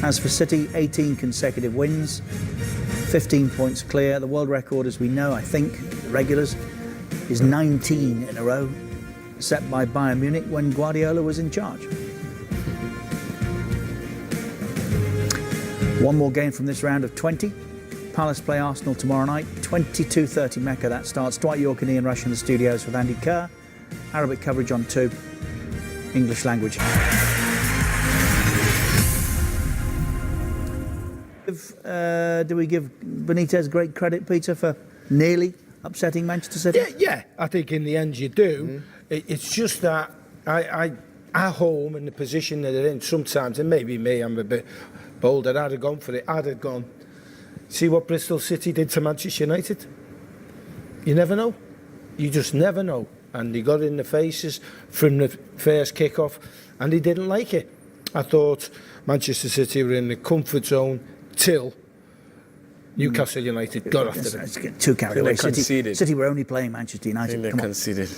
As for City, 18 consecutive wins, 15 points clear. The world record, as we know, I think, the regulars, is 19 in a row, set by Bayern Munich when Guardiola was in charge. One more game from this round of 20. Palace play Arsenal tomorrow night, 22:30 Mecca. That starts. Dwight York and Ian Rush in the studios with Andy Kerr. Arabic coverage on 2, English language. Do we give Benitez great credit, Peter, for nearly upsetting Manchester City? Yeah, I think in the end you do. It's just that I at home in the position that they're in sometimes, and maybe me, I'm a bit bold, I'd have gone for it. I'd have gone, see what Bristol City did to Manchester United? You never know. You just never know. And he got in the faces from the first kick-off, and he didn't like it. I thought Manchester City were in the comfort zone till Newcastle United got after them. Let's get too carried away. City were only playing Manchester United. They conceded.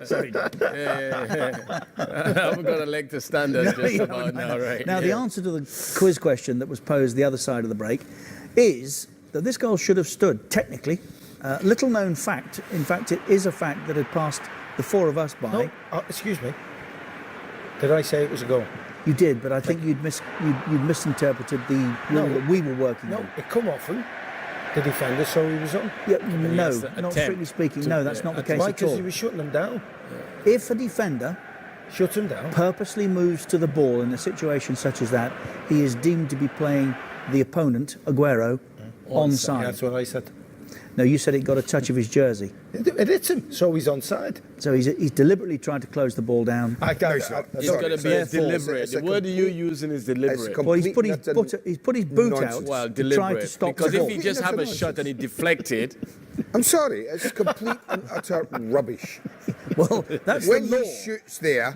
Sorry, John. I haven't got a leg to stand on just about now, right? Now, the answer to the quiz question that was posed the other side of the break is that this goal should have stood, technically. Little known fact, in fact, it is a fact that had passed the four of us by. No, excuse me. Did I say it was a goal? You did, but I think you'd misinterpreted the rule that we were working on. No, it come off him. The defender, so he was on. Yeah, no, not strictly speaking. No, that's not the case Why? at all. Because he was shutting them down. If a defender Shut him down. purposely moves to the ball in a situation such as that, he is deemed to be playing the opponent, Aguero, onside. That's what I said. No, you said it got a touch of his jersey. It hits him, so he's onside. So he's deliberately tried to close the ball down. It's got to be deliberate. The word you're using is deliberate. Well, he's put his boot out to try to stop because the ball. if he just have a shot and he deflected... I'm sorry, it's complete and utter rubbish. Well, that's when the law. he shoots there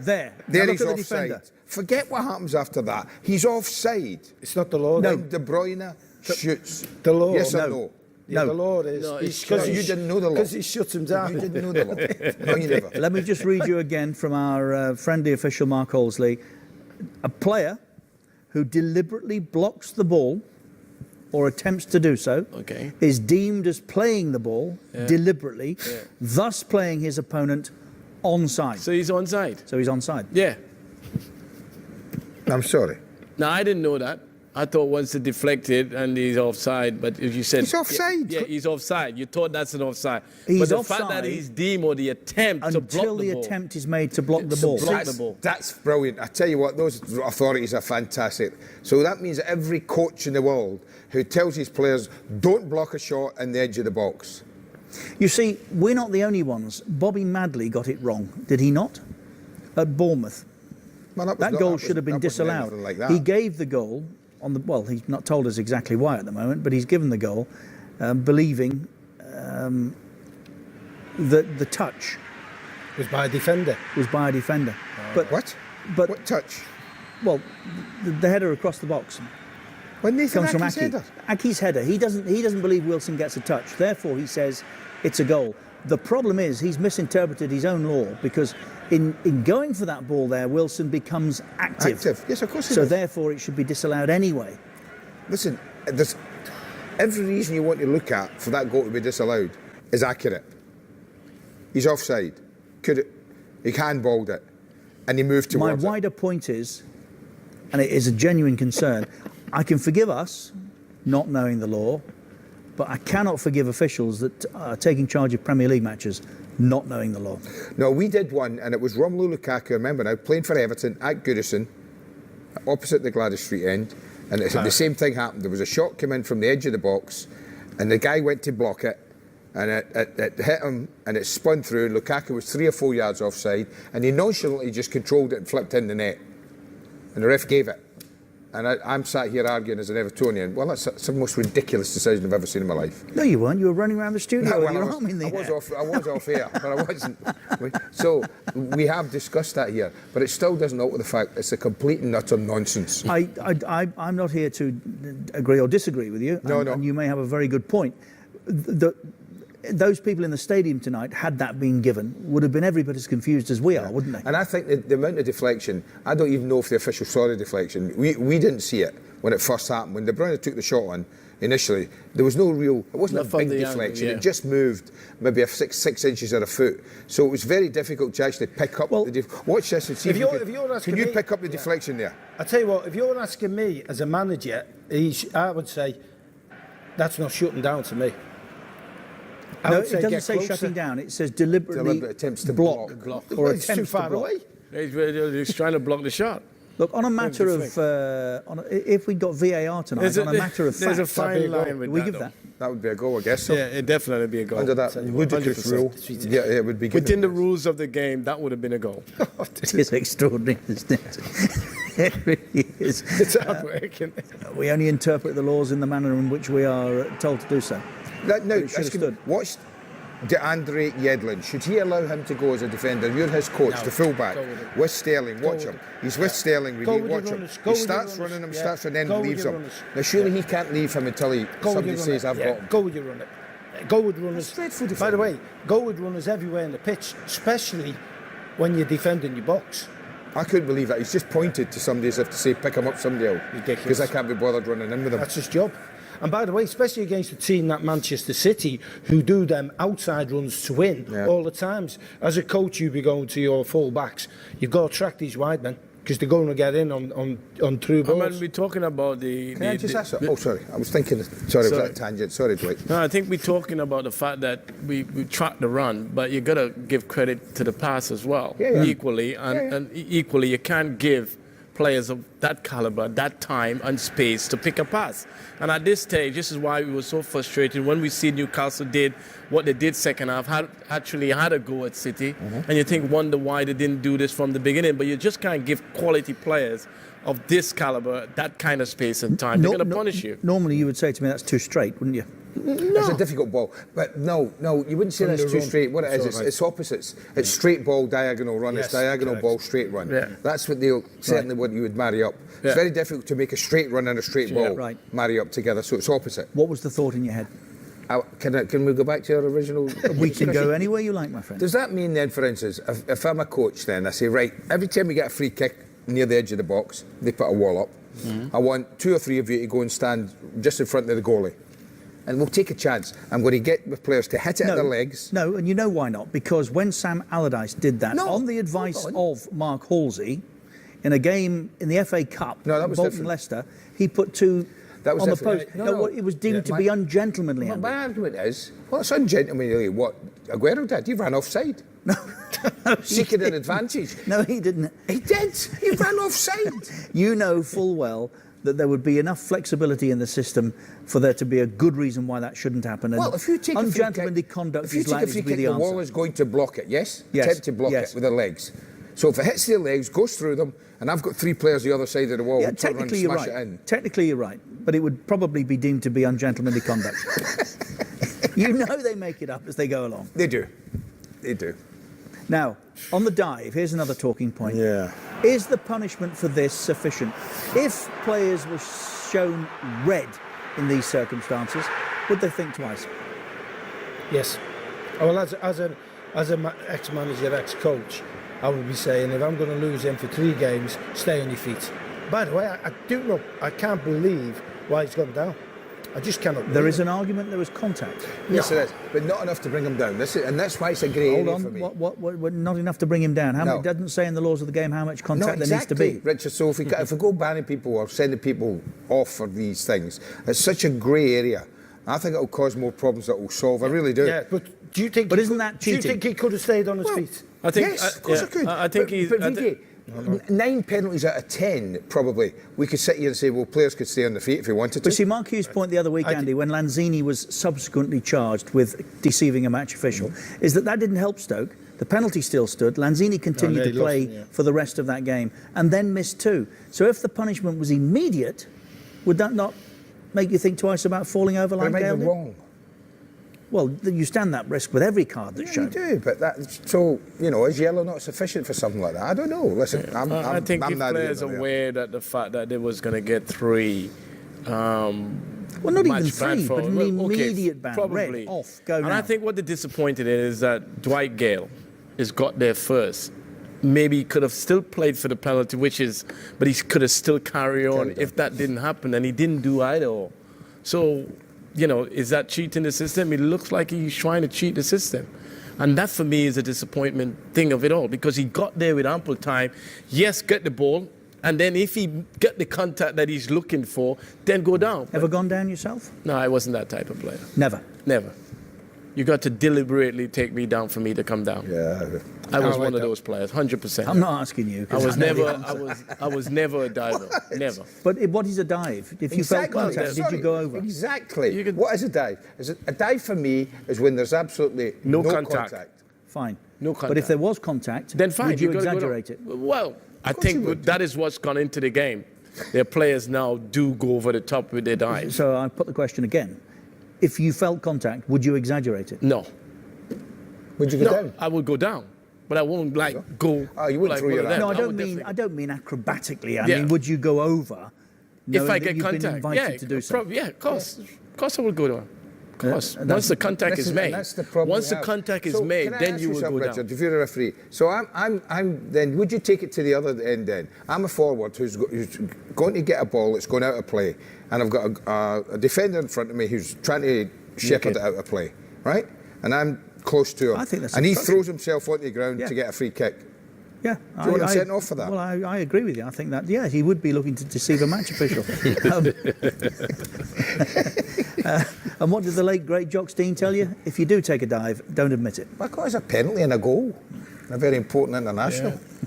Now he's look at the offside. defender. Forget what happens after that. He's offside. It's not the law. No. When De Bruyne shoots. The law. Yes or no? Yeah, No. the law is. No, it's Because you didn't know the law. Because he shuts him down. You didn't know the law. No, you never. Let me just read you again from our friendly official Mark Halsley. A player who deliberately blocks the ball or attempts to do so is deemed as playing the ball deliberately, thus playing his opponent onside. So he's onside? So he's onside. Yeah. I'm sorry. Now, I didn't know that. I thought once it deflected and he's offside, but if you said... He's offside. Yeah, he's offside. You thought that's an offside. He's but the offside fact that he's deemed or the attempt to block the ball... Until the attempt is made to block the ball. That's brilliant. I tell you what, those authorities are fantastic. So that means that every coach in the world who tells his players, don't block a shot on the edge of the box. You see, we're not the only ones. Bobby Madley got it wrong, did he not? At Bournemouth. Well, that goal should have been disallowed. Like that. He gave the goal on the... Well, he's not told us exactly why at the moment, but he's given the goal, believing that the touch... Was by a defender. Was by a defender. But what? But what touch? Well, the header across the box. When Nathan comes from Aki's header. Aki's header. He doesn't believe Wilson gets a touch. Therefore, he says it's a goal. The problem is he's misinterpreted his own law because in going for that ball there, Wilson becomes active. Yes, of course he So does. therefore, it should be disallowed anyway. Listen, there's every reason you want to look at for that goal to be disallowed is accurate. He's offside. He handballed it, and he moved towards My wider point is, and it is a genuine concern, I can forgive us not knowing the law, but I cannot forgive officials that are taking charge of Premier League matches not knowing the law. No, we did one, and it was Romelu Lukaku, remember now, playing for Everton at Goodison, opposite the Gladys Street end, and the same thing happened. There was a shot come in from the edge of the box, and the guy went to block it, and it hit him, and it spun through. Lukaku was 3 or 4 yards offside, and he nonchalantly just controlled it and flipped in the net. And the ref gave it. And I'm sat here arguing as an Evertonian, well, that's the most ridiculous decision I've ever seen in my life. No, you weren't. You were running around the studio with your arm in the air. I was off air, but I wasn't. So we have discussed that here, but it still doesn't alter the fact it's a complete and utter nonsense. I'm not here to agree or disagree with you. No. And you may have a very good point. those people in the stadium tonight, had that been given, would have been every bit as confused as we are, wouldn't they? And I think the amount of deflection, I don't even know if the official saw the deflection. We didn't see it when it first happened. When De Bruyne took the shot on initially, there was no real, it wasn't Not a from big the deflection. angle, It just moved maybe six inches or a foot. So it was very difficult to actually pick up watch this and see if you you're asking can you me- pick up the deflection there? I tell you what, if you're asking me as a manager, I would say that's not shutting down to me. I No, would it say doesn't get say closer. shutting down. It says deliberately Deliberate attempts to block block. or It's too attempts far to block. away. He's trying to block the shot. Look, on a matter of, if we got VAR tonight, on a matter of there's fact, a fine line with we that, give though. that. That would be a goal, I guess. So. Yeah, it definitely be a goal. Under that ludicrous 100%. rule, yeah, it would be good. Within the rules of the game, that would have been a goal. It is extraordinary, isn't it? It really is. It's hard work, isn't it? We only interpret the laws in the manner in which we are told to do so. Now, it should have stood. watch DeAndre Yedlin. Should he allow him to go as a defender? You're his coach, No, the fullback, go with it. with Sterling. Watch him. He's with Sterling. Go Raheem, with your watch him. runners, go He with your starts runners, running him, yeah. starts and then Go with leaves your him. runners. Now, surely he can't leave him until Go with somebody your says, runner. "I've got him." Go with your runner. Go with runners. dreadful By the defending. way, go with runners everywhere in the pitch, especially when you're defending your box. I couldn't believe that. He's just pointed to somebody as if to say, "Pick him up, somebody else," Ridiculous. because I can't be bothered running in with him. That's his job. And by the way, especially against a team like Manchester City, who do them outside runs to win all the times. As a coach, you'd be going to your full backs. You've got to track these wide men because they're going to get in on through I balls. mean, we're talking about Can I just ask? Oh, sorry. I was thinking. Sorry, it was Sorry. a tangent. Sorry, Blake. No, I think we're talking about the fact that we track the run, but you got to give credit to the pass as well, Yeah. equally. And equally, you can't give players of that caliber that time and space to pick a pass. And at this stage, this is why we were so frustrated when we see Newcastle did what they did second half, actually had a go at City. And you wonder why they didn't do this from the beginning. But you just can't give quality players of this caliber that kind of space and time. They're going to punish you. Normally, you would say to me that's too straight, wouldn't you? It's a difficult ball, but no, you wouldn't say From that's the too run. straight. What it It's is, all right. it's opposites. It's straight ball, diagonal run. Yes, It's diagonal correct. ball, straight run. Yeah. That's what they'll certainly what you would marry up. Yeah. It's very difficult to make a straight run and a straight ball Right. marry up together. So it's opposite. What was the thought in your head? Can we go back to our original? We can go anywhere you like, my friend. Does that mean then, for instance, if I'm a coach, then I say, right, every time we get a free kick near the edge of the box, they put a wall up. I want 2 or 3 of you to go and stand just in front of the goalie. And we'll take a chance. I'm going to get the players to hit it at their legs. No, and you know why not? Because when Sam Allardyce did that, No, on the advice hold of Mark Halsey, in a game in the FA Cup, No, that was Bolton different. Leicester, he put 2 That was on the different. post. No, No, no. what it was deemed to My- be ungentlemanly. My Andy. argument is, well, it's ungentlemanly what Aguero did. He ran offside. Seeking an advantage. No, he didn't. He did. He ran offside. You know full well that there would be enough flexibility in the system for there to be a good reason why that shouldn't happen. And Well, if you take a free ungentlemanly kick, conduct if you is take a likely free to be kick, the the answer. wall is going to block it. Yes. Yes, Attempt to block yes. it with their legs. So if it hits their legs, goes through them, and I've got 3 players the other side of the wall, Yeah, who turn around technically and you're smash right. it in. Technically you're right, but it would probably be deemed to be ungentlemanly conduct. You know they make it up as they go along. They do. They do. Now, on the dive, here's another talking point. Yeah. Is the punishment for this sufficient? If players were shown red in these circumstances, would they think twice? Yes. Well, as an ex-manager, ex-coach, I would be saying, if I'm going to lose him for 3 games, stay on your feet. By the way, I do know, I can't believe why he's gone down. I just cannot believe There is it. an argument there was contact. Yes, it is, but not enough to bring him down. And that's why it's a grey Hold area for on, me. what, not enough to bring him down. No. It doesn't say in the laws of the game how much No, contact there needs to exactly, be. Richard. So if we go banning people or sending people off for these things, it's such a grey area. I think it'll cause more problems than it will solve. I really do. Yeah, but do you think? But he isn't could- that Do you cheating? think he could have stayed on his feet? I think, Yes, of course I could. I think he's. But I Vicky, 9 penalties out of 10, probably. We could sit here and say, well, players could stay on their feet if they wanted to. But see, Mark Hughes' point the other week, Andy, when Lanzini was subsequently charged with deceiving a match official, is that didn't help Stoke. The penalty still stood. Lanzini continued they to play lost, yeah. for the rest of that game and then missed 2. So if the punishment was immediate, would that not make you think twice about falling over But it like might Gale be did? wrong. Well, you stand that risk with every card that's Yeah, you shown. do, but so, is yellow not sufficient for something like that? I don't know. Listen, I think I'm if not players even aware. aware that the fact that they was going to get 3, Well, not even match ban 3, for. but an immediate ban. Probably. Red, off, go And now. I think what the disappointed is that Dwight Gale has got there first. Maybe he could have still played for the penalty, but he could have still carried on if that didn't happen, and he didn't do either. So, is that cheating the system? It looks like he's trying to cheat the system. And that, for me, is a disappointment thing of it all, because he got there with ample time. Yes, get the ball, and then if he get the contact that he's looking for, then go down. Ever gone down yourself? No, I wasn't that type of player. Never. Never. You got to deliberately take me down for me to come down. Yeah. I was one of those players, 100%. I'm not asking you. 'cause I was know the never. answer. I was never a diver. Never. But what is a dive? If you felt contact, did you go over? Exactly. What is a dive? A dive for me is when there's absolutely No no contact. contact. Fine. No But if contact. there was contact, Then fine. would you gotta go exaggerate down. it? Well, I course you think would. that is what's gone into the game. Their players now do go over the top with their dives. So I put the question again. If you felt contact, would you exaggerate it? No. Would you go down? I would go down, but I won't go. Oh, you wouldn't like throw one your of hand. them. No, I would don't definitely- mean acrobatically. I Yeah. mean, would you go over? If knowing I that get you've been contact, invited to do so. Yeah, of course. Of course I will go down. Of course. that's- Once the contact is made. That's the problem. Once we the have. contact is So made, can I then ask you will something, go Richard, down. if you're a referee. So I'm then would you take it to the other end then? I'm a forward who's going to get a ball that's going out of play, and I've got a defender in front of me who's trying to shepherd it out of play, right? And I'm close to him. I think that's and he obstruction. throws himself onto the ground Yeah. to get a free kick. Yeah, Do you want him sent off for that? Well, I agree with you. I think that, yeah, he would be looking to deceive a match official. And what did the late, great Jock Stein tell you? If you do take a dive, don't admit it. Because it's a penalty and a goal. A very important international. Yeah.